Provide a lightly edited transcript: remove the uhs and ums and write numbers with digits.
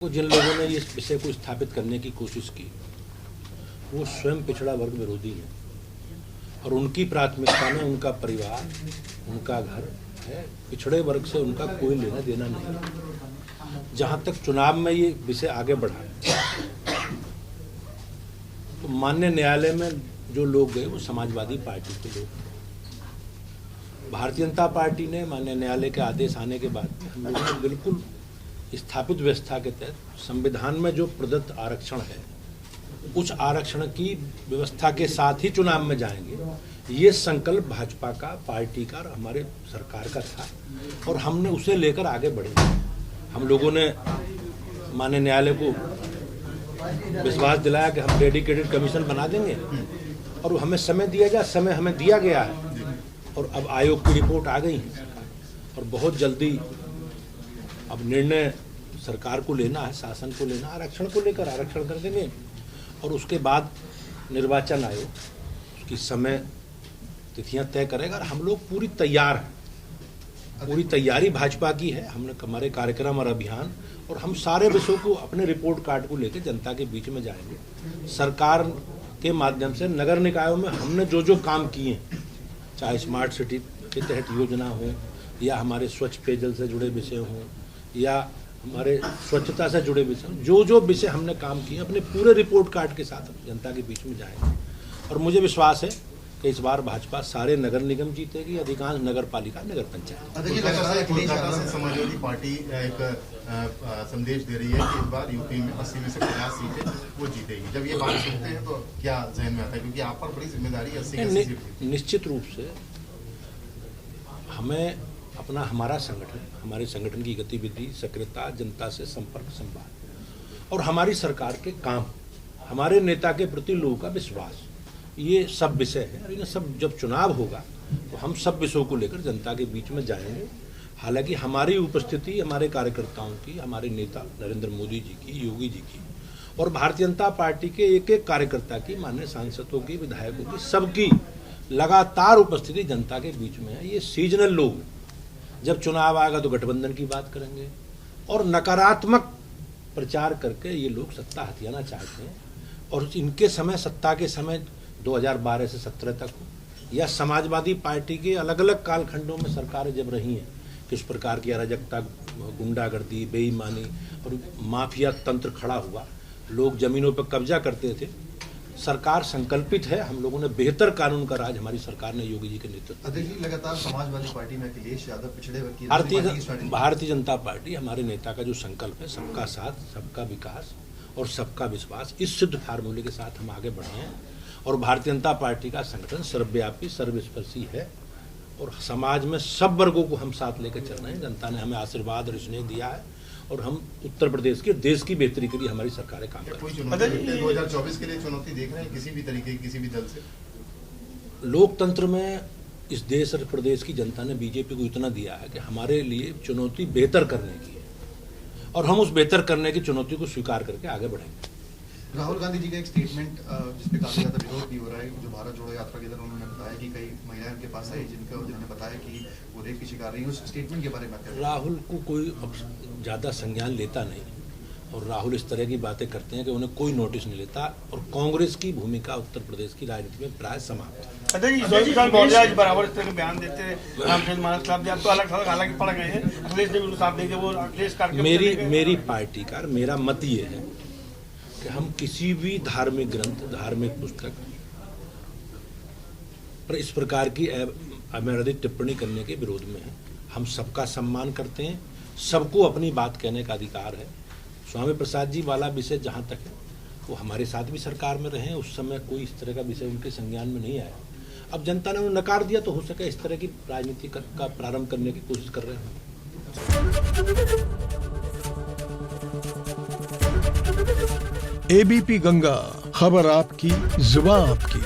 जिन लोगों ने इस विषय को स्थापित करने की कोशिश की वो स्वयं पिछड़ा वर्ग विरोधी है और उनकी प्राथमिकता में उनका परिवार, उनका घर है। पिछड़े वर्ग से उनका कोई लेना देना नहीं। जहाँ तक चुनाव में ये विषय आगे बढ़ा तो माननीय न्यायालय में जो लोग गए वो समाजवादी पार्टी के लोग। भारतीय जनता पार्टी ने माननीय न्यायालय के आदेश आने के बाद हम लोगों ने बिल्कुल स्थापित व्यवस्था के तहत संविधान में जो प्रदत्त आरक्षण है उस आरक्षण की व्यवस्था के साथ ही चुनाव में जाएंगे। ये संकल्प भाजपा का, पार्टी का और हमारे सरकार का था और हमने उसे लेकर आगे बढ़े। हम लोगों ने माननीय न्यायालय को विश्वास दिलाया कि हम डेडिकेटेड कमीशन बना देंगे और हमें समय दिया जाए। समय हमें दिया गया है और अब आयोग की रिपोर्ट आ गई है और बहुत जल्दी अब निर्णय सरकार को लेना है, शासन को लेना, आरक्षण को लेकर आरक्षण कर देंगे और उसके बाद निर्वाचन आयोग उसकी समय तिथियां तय करेगा। और हम लोग पूरी तैयार हैं, पूरी तैयारी भाजपा की है। हमने हमारे कार्यक्रम और अभियान और हम सारे विषयों को अपने रिपोर्ट कार्ड को लेकर जनता के बीच में जाएंगे। सरकार के माध्यम से नगर निकायों में हमने जो जो काम किए, चाहे स्मार्ट सिटी के तहत योजना हो या हमारे स्वच्छ पेयजल से जुड़े विषय हों या हमारे स्वच्छता से जुड़े विषय, जो जो विषय हमने काम किए अपने पूरे रिपोर्ट कार्ड के साथ जनता के बीच में जाएंगे। और मुझे विश्वास है कि इस बार भाजपा सारे नगर निगम जीतेगी, अधिकांश नगर पालिका, नगर पंचायत। समाजवादी पार्टी एक संदेश दे रही है कि इस बार यूपी में 80 में से 50 सीटें वो जीतेगी। जब ये बात सुनते हैं तो क्या जहन में आता है, क्योंकि आप पर बड़ी जिम्मेदारी 80 सीट। निश्चित रूप से हमें अपना हमारा संगठन, हमारे संगठन की गतिविधि, सक्रियता, जनता से संपर्क, संवाद और हमारी सरकार के काम, हमारे नेता के प्रति लोगों का विश्वास, ये सब विषय है। और इन सब जब चुनाव होगा तो हम सब विषयों को लेकर जनता के बीच में जाएंगे। हालांकि हमारी उपस्थिति हमारे कार्यकर्ताओं की, हमारे नेता नरेंद्र मोदी जी की, योगी जी की और भारतीय जनता पार्टी के एक एक कार्यकर्ता की, माननीय सांसदों की, विधायकों की, सबकी लगातार उपस्थिति जनता के बीच में है। ये सीजनल लोग, जब चुनाव आएगा तो गठबंधन की बात करेंगे और नकारात्मक प्रचार करके ये लोग सत्ता हथियाना चाहते हैं। और इनके समय, सत्ता के समय 2012 से 17 तक हो या समाजवादी पार्टी के अलग अलग कालखंडों में सरकारें जब रही हैं, किस प्रकार की अराजकता, गुंडागर्दी, बेईमानी और माफिया तंत्र खड़ा हुआ, लोग जमीनों पर कब्जा करते थे। सरकार संकल्पित है। हम लोगों ने बेहतर कानून का राज हमारी सरकार ने योगी जी के नेतृत्व में। लगातार समाजवादी पार्टी में अखिलेश यादव पिछड़े वर्ग की भारतीय जनता पार्टी, हमारे नेता का जो संकल्प है, सबका साथ, सबका विकास और सबका विश्वास, इस सिद्ध फार्मूले के साथ हम आगे बढ़े हैं। और भारतीय जनता पार्टी का संगठन सर्वव्यापी, सर्वस्पर्शी है और समाज में सब वर्गों को हम साथ लेकर चल रहे हैं। जनता ने हमें आशीर्वाद और स्नेह दिया है और हम उत्तर प्रदेश के, देश की बेहतरी के लिए हमारी सरकारें काम कर रही हैं। 2024 के लिए चुनौती देख रहे हैं किसी भी तरीके, किसी भी दल से? लोकतंत्र में इस देश और प्रदेश की जनता ने बीजेपी को इतना दिया है कि हमारे लिए चुनौती बेहतर करने की है और हम उस बेहतर करने की चुनौती को स्वीकार करके आगे बढ़ेंगे। राहुल गांधी जी का एक स्टेटमेंट जिसपे काफी ज्यादा विरोध भी हो रहा है, जो भारत जोड़ो यात्रा के दौरान उन्होंने बताया कि कई महिलाएं उनके पास आई जिन्होंने बताया कि वो रेप की शिकार रही है। उस स्टेटमेंट के बारे में क्या? राहुल को कोई ज्यादा संज्ञान लेता नहीं और राहुल इस तरह की बातें करते हैं कि उन्हें कोई नोटिस नहीं लेता और कांग्रेस की भूमिका उत्तर प्रदेश की राजनीति में प्राय समाप्त है। बराबर इस तरह के बयान देते हैं। मेरी पार्टी का, मेरा मत ये है कि हम किसी भी धार्मिक ग्रंथ, धार्मिक पुस्तक पर इस प्रकार की अमर्यादित टिप्पणी करने के विरोध में हैं। हम सबका सम्मान करते हैं, सबको अपनी बात कहने का अधिकार है। स्वामी प्रसाद जी वाला विषय जहाँ तक है वो हमारे साथ भी सरकार में रहे, उस समय कोई इस तरह का विषय उनके संज्ञान में नहीं आया। अब जनता ने उन्हें नकार दिया तो हो सके इस तरह की राजनीति का प्रारंभ करने की कोशिश कर रहे हैं। एबीपी गंगा, खबर आपकी, जुबान आपकी।